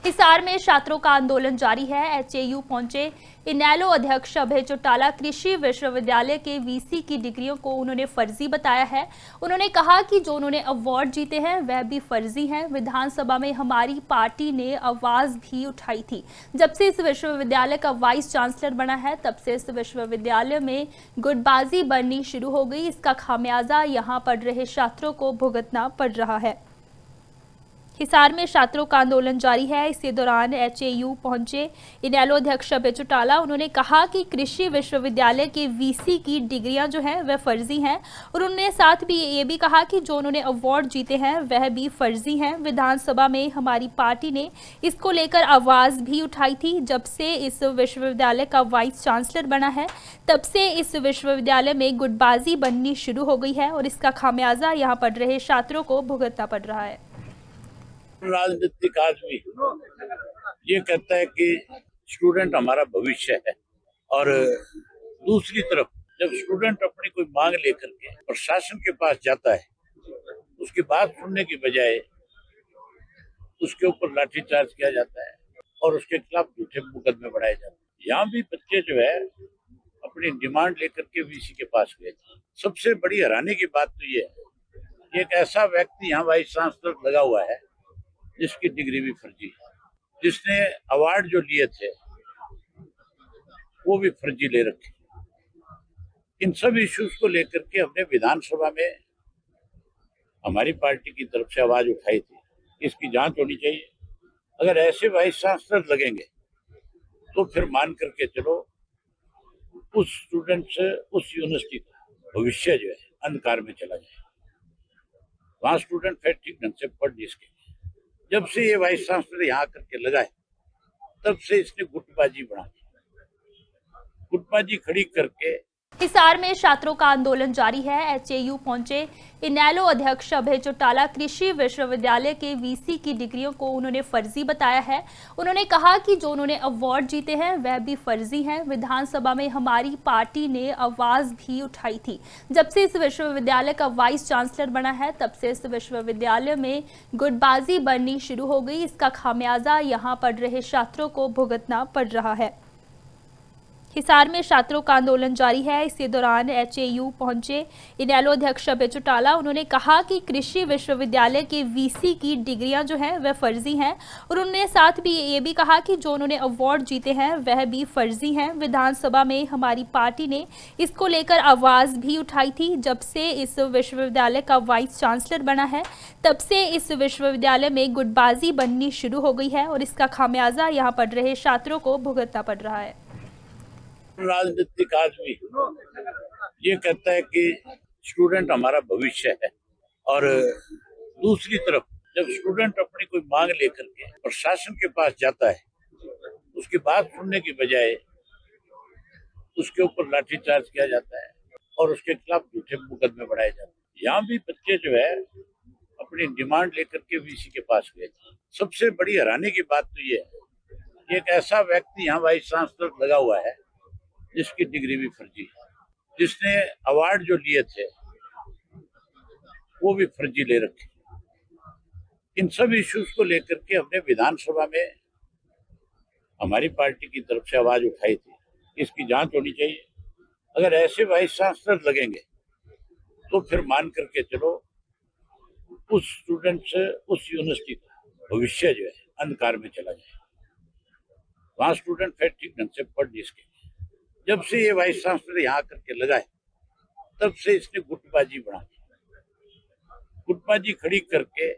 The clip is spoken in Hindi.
हिसार में छात्रों का आंदोलन जारी है। एचएयू पहुंचे इनेलो अध्यक्ष अभय चौटाला कृषि विश्वविद्यालय के वीसी की डिग्रियों को उन्होंने फर्जी बताया है। उन्होंने कहा कि जो उन्होंने अवार्ड जीते हैं वह भी फर्जी हैं। विधानसभा में हमारी पार्टी ने आवाज भी उठाई थी। जब से इस विश्वविद्यालय का वाइस चांसलर बना है तब से इस विश्वविद्यालय में गुटबाजी बननी शुरू हो गई। इसका खामियाजा यहाँ पढ़ रहे छात्रों को भुगतना पड़ रहा है। हिसार में छात्रों का आंदोलन जारी है। इसी दौरान एचएयू पहुंचे इनेलो अध्यक्ष अभय चौटाला। उन्होंने कहा कि कृषि विश्वविद्यालय के वीसी की डिग्रियां जो हैं वह फर्जी हैं और उन्होंने साथ भी ये भी कहा कि जो उन्होंने अवार्ड जीते हैं वह भी फर्जी हैं। विधानसभा में हमारी पार्टी ने इसको लेकर आवाज भी उठाई थी। जब से इस विश्वविद्यालय का वाइस चांसलर बना है तब से इस विश्वविद्यालय में गुटबाजी बननी शुरू हो गई है और इसका खामियाजा यहाँ पढ़ रहे छात्रों को भुगतना पड़ रहा है। राजनीतिक आदमी ये कहता है कि स्टूडेंट हमारा भविष्य है, और दूसरी तरफ जब स्टूडेंट अपनी कोई मांग लेकर के प्रशासन के पास जाता है, उसकी बात सुनने की बजाय उसके ऊपर लाठीचार्ज किया जाता है और उसके खिलाफ झूठे मुकदमे बढ़ाए जाते हैं। यहाँ भी बच्चे जो है अपनी डिमांड लेकर के वीसी के पास गए थे। सबसे बड़ी हैरानी की बात तो ये है, एक ऐसा व्यक्ति यहाँ वाइस चांसलर लगा हुआ है जिसकी डिग्री भी फर्जी है, जिसने अवार्ड जो लिए थे वो भी फर्जी ले रखे। इन सब इश्यूज को लेकर के हमने विधानसभा में हमारी पार्टी की तरफ से आवाज उठाई थी, इसकी जांच होनी चाहिए। अगर ऐसे वाइस चांसलर लगेंगे तो फिर मान करके चलो उस स्टूडेंट से, उस यूनिवर्सिटी का भविष्य जो है अंधकार में चला जाए। वहां स्टूडेंट फिर ठीक ढंग से पढ़ नहीं सके। जब से ये वाइस चांसलर यहाँ करके लगा है तब से इसने गुटबाजी बढ़ा दी, गुटबाजी खड़ी करके। हिसार में छात्रों का आंदोलन जारी है। एचएयू पहुंचे इनेलो अध्यक्ष अभय चौटाला कृषि विश्वविद्यालय के वीसी की डिग्रियों को उन्होंने फर्जी बताया है। उन्होंने कहा कि जो उन्होंने अवार्ड जीते हैं वह भी फर्जी हैं। विधानसभा में हमारी पार्टी ने आवाज भी उठाई थी। जब से इस विश्वविद्यालय का वाइस चांसलर बना है तब से इस विश्वविद्यालय में गुटबाजी बननी शुरू हो गई। इसका खामियाजा यहाँ पढ़ रहे छात्रों को भुगतना पड़ रहा है। हिसार में छात्रों का आंदोलन जारी है। इसी दौरान एचएयू पहुंचे इनेलो अध्यक्ष अभय चौटाला। उन्होंने कहा कि कृषि विश्वविद्यालय के वीसी की डिग्रियां जो हैं वह फर्जी हैं और उन्होंने साथ भी ये भी कहा कि जो उन्होंने अवार्ड जीते हैं वह भी फर्जी हैं। विधानसभा में हमारी पार्टी ने इसको लेकर आवाज भी उठाई थी। जब से इस विश्वविद्यालय का वाइस चांसलर बना है तब से इस विश्वविद्यालय में गुटबाजी बननी शुरू हो गई है और इसका खामियाजा यहाँ पढ़ रहे छात्रों को भुगतना पड़ रहा है। राजनीतिक आदमी ये कहता है कि स्टूडेंट हमारा भविष्य है, और दूसरी तरफ जब स्टूडेंट अपनी कोई मांग लेकर के प्रशासन के पास जाता है, उसकी बात सुनने की बजाय उसके ऊपर लाठीचार्ज किया जाता है और उसके खिलाफ झूठे मुकदमे बढ़ाए जाते हैं। यहाँ भी बच्चे जो है अपनी डिमांड लेकर के वीसी के पास गए थे। सबसे बड़ी हैरानी की बात तो ये है, एक ऐसा व्यक्ति यहाँ वाइस चांसलर लगा हुआ है जिसकी डिग्री भी फर्जी है, जिसने अवार्ड जो लिए थे वो भी फर्जी ले रखे। इन सब इश्यूज को लेकर के हमने विधानसभा में हमारी पार्टी की तरफ से आवाज उठाई थी, इसकी जांच होनी चाहिए। अगर ऐसे वाइस चांसलर लगेंगे तो फिर मान करके चलो उस स्टूडेंट से, उस यूनिवर्सिटी का भविष्य जो है अंधकार में चला जाए। वहां स्टूडेंट फिर ठीक ढंग से पढ़ नहीं सके। जब से ये वाइस चांसलर यहाँ करके लगा है तब से इसने गुटबाजी बढ़ा दी, गुटबाजी खड़ी करके